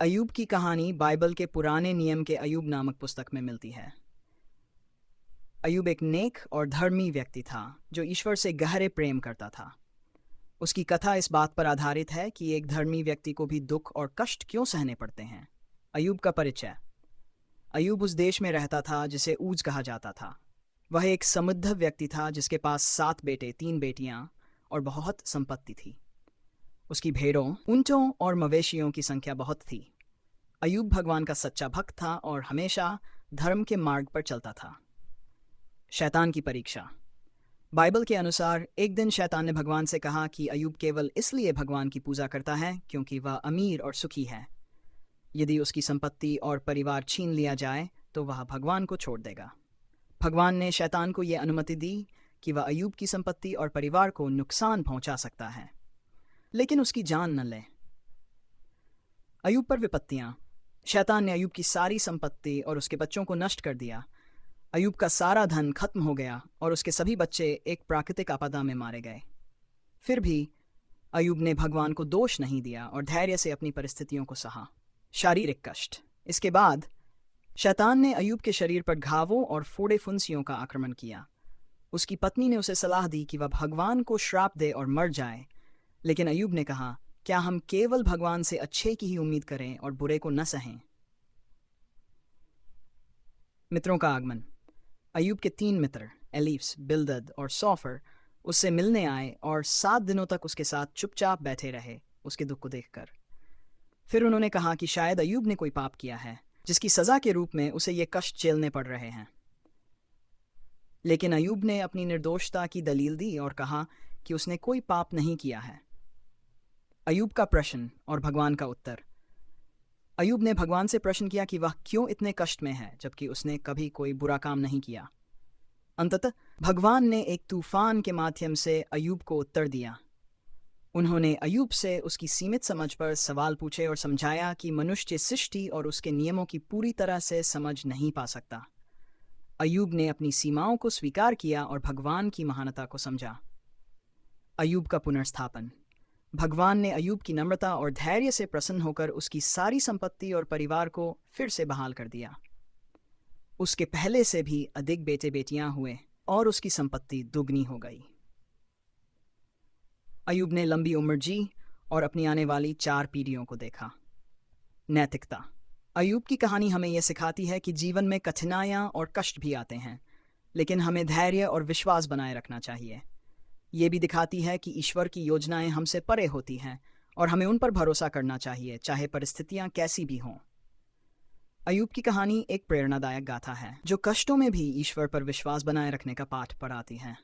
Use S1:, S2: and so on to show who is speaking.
S1: अय्यूब की कहानी बाइबल के पुराने नियम के अय्यूब नामक पुस्तक में मिलती है। अय्यूब एक नेक और धर्मी व्यक्ति था जो ईश्वर से गहरे प्रेम करता था। उसकी कथा इस बात पर आधारित है कि एक धर्मी व्यक्ति को भी दुख और कष्ट क्यों सहने पड़ते हैं। अय्यूब का परिचय। अय्यूब उस देश में रहता था जिसे ऊज कहा जाता था। वह एक समृद्ध व्यक्ति था जिसके पास 7 बेटे 3 बेटियां और बहुत संपत्ति थी। उसकी भेड़ों, ऊंटों और मवेशियों की संख्या बहुत थी। अय्यूब भगवान का सच्चा भक्त था और हमेशा धर्म के मार्ग पर चलता था। शैतान की परीक्षा। बाइबल के अनुसार एक दिन शैतान ने भगवान से कहा कि अय्यूब केवल इसलिए भगवान की पूजा करता है क्योंकि वह अमीर और सुखी है। यदि उसकी संपत्ति और परिवार छीन लिया जाए तो वह भगवान को छोड़ देगा। भगवान ने शैतान को यह अनुमति दी कि वह अय्यूब की संपत्ति और परिवार को नुकसान पहुंचा सकता है, लेकिन उसकी जान न ले। अय्यूब पर विपत्तियां। शैतान ने अय्यूब की सारी संपत्ति और उसके बच्चों को नष्ट कर दिया। अय्यूब का सारा धन खत्म हो गया और उसके सभी बच्चे एक प्राकृतिक आपदा में मारे गए। फिर भी अय्यूब ने भगवान को दोष नहीं दिया और धैर्य से अपनी परिस्थितियों को सहा। शारीरिक कष्ट। इसके बाद शैतान ने अय्यूब के शरीर पर घावों और फोड़े फुंसियों का आक्रमण किया। उसकी पत्नी ने उसे सलाह दी कि वह भगवान को श्राप दे और मर जाए, लेकिन अय्यूब ने कहा, क्या हम केवल भगवान से अच्छे की ही उम्मीद करें और बुरे को न सहें। मित्रों का आगमन। अय्यूब के 3 मित्र एलीफ्स, बिल्दद और सौफर उससे मिलने आए और 7 दिनों तक उसके साथ चुपचाप बैठे रहे उसके दुख को देखकर। फिर उन्होंने कहा कि शायद अय्यूब ने कोई पाप किया है जिसकी सजा के रूप में उसे ये कष्ट झेलने पड़ रहे हैं। लेकिन अय्यूब ने अपनी निर्दोषता की दलील दी और कहा कि उसने कोई पाप नहीं किया है। अय्यूब का प्रश्न और भगवान का उत्तर। अय्यूब ने भगवान से प्रश्न किया कि वह क्यों इतने कष्ट में है जबकि उसने कभी कोई बुरा काम नहीं किया। अंततः भगवान ने एक तूफान के माध्यम से अय्यूब को उत्तर दिया। उन्होंने अय्यूब से उसकी सीमित समझ पर सवाल पूछे और समझाया कि मनुष्य सृष्टि और उसके नियमों की पूरी तरह से समझ नहीं पा सकता। अय्यूब ने अपनी सीमाओं को स्वीकार किया और भगवान की महानता को समझा। अय्यूब का पुनर्स्थापन। भगवान ने अय्यूब की नम्रता और धैर्य से प्रसन्न होकर उसकी सारी संपत्ति और परिवार को फिर से बहाल कर दिया। उसके पहले से भी अधिक बेटे बेटियां हुए और उसकी संपत्ति दुगनी हो गई। अय्यूब ने लंबी उम्र जी और अपनी आने वाली 4 पीढ़ियों को देखा। नैतिकता। अय्यूब की कहानी हमें यह सिखाती है कि जीवन में कठिनाइयां और कष्ट भी आते हैं, लेकिन हमें धैर्य और विश्वास बनाए रखना चाहिए। ये भी दिखाती है कि ईश्वर की योजनाएं हमसे परे होती हैं और हमें उन पर भरोसा करना चाहिए, चाहे परिस्थितियां कैसी भी हों। अय्यूब की कहानी एक प्रेरणादायक गाथा है जो कष्टों में भी ईश्वर पर विश्वास बनाए रखने का पाठ पढ़ाती है।